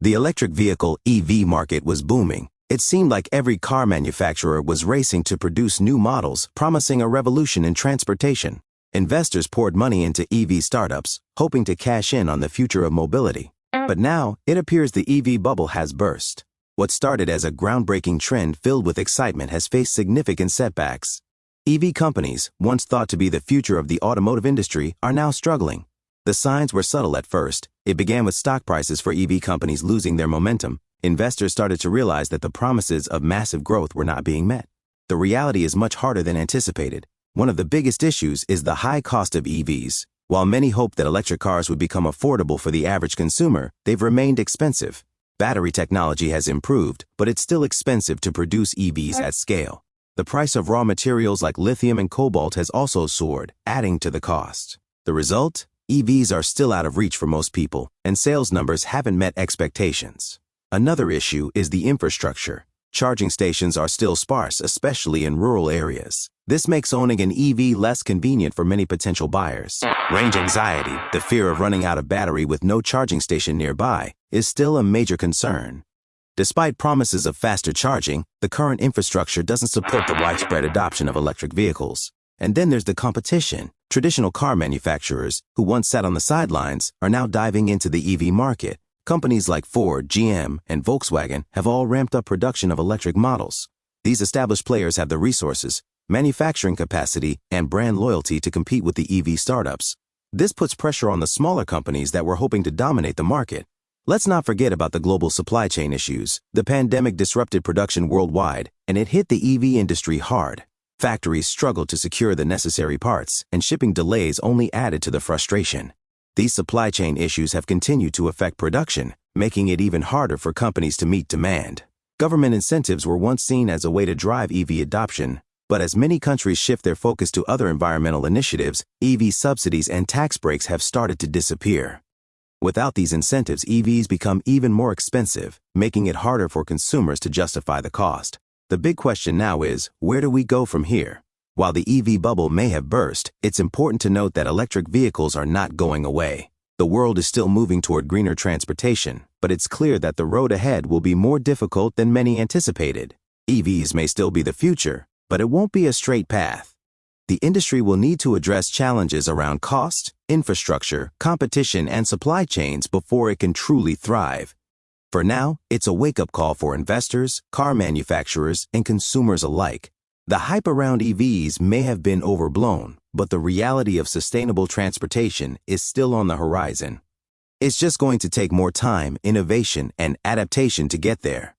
The electric vehicle EV market was booming. It seemed like every car manufacturer was racing to produce new models, promising a revolution in transportation. Investors poured money into EV startups, hoping to cash in on the future of mobility. But now, it appears the EV bubble has burst. What started as a groundbreaking trend filled with excitement has faced significant setbacks. EV companies, once thought to be the future of the automotive industry, are now struggling. The signs were subtle at first. It began with stock prices for EV companies losing their momentum. Investors started to realize that the promises of massive growth were not being met. The reality is much harder than anticipated. One of the biggest issues is the high cost of EVs. While many hoped that electric cars would become affordable for the average consumer, they've remained expensive. Battery technology has improved, but it's still expensive to produce EVs at scale. The price of raw materials like lithium and cobalt has also soared, adding to the cost. The result? EVs are still out of reach for most people, and sales numbers haven't met expectations. Another issue is the infrastructure. Charging stations are still sparse, especially in rural areas. This makes owning an EV less convenient for many potential buyers. Range anxiety, the fear of running out of battery with no charging station nearby, is still a major concern. Despite promises of faster charging, the current infrastructure doesn't support the widespread adoption of electric vehicles. And then there's the competition. Traditional car manufacturers, who once sat on the sidelines, are now diving into the EV market. Companies like Ford, GM, and Volkswagen have all ramped up production of electric models. These established players have the resources, manufacturing capacity, and brand loyalty to compete with the EV startups. This puts pressure on the smaller companies that were hoping to dominate the market. Let's not forget about the global supply chain issues. The pandemic disrupted production worldwide, and it hit the EV industry hard. Factories struggled to secure the necessary parts, and shipping delays only added to the frustration. These supply chain issues have continued to affect production, making it even harder for companies to meet demand. Government incentives were once seen as a way to drive EV adoption, but as many countries shift their focus to other environmental initiatives, EV subsidies and tax breaks have started to disappear. Without these incentives, EVs become even more expensive, making it harder for consumers to justify the cost. The big question now is, where do we go from here? While the EV bubble may have burst, it's important to note that electric vehicles are not going away. The world is still moving toward greener transportation, but it's clear that the road ahead will be more difficult than many anticipated. EVs may still be the future, but it won't be a straight path. The industry will need to address challenges around cost, infrastructure, competition, and supply chains before it can truly thrive. For now, it's a wake-up call for investors, car manufacturers, and consumers alike. The hype around EVs may have been overblown, but the reality of sustainable transportation is still on the horizon. It's just going to take more time, innovation, and adaptation to get there.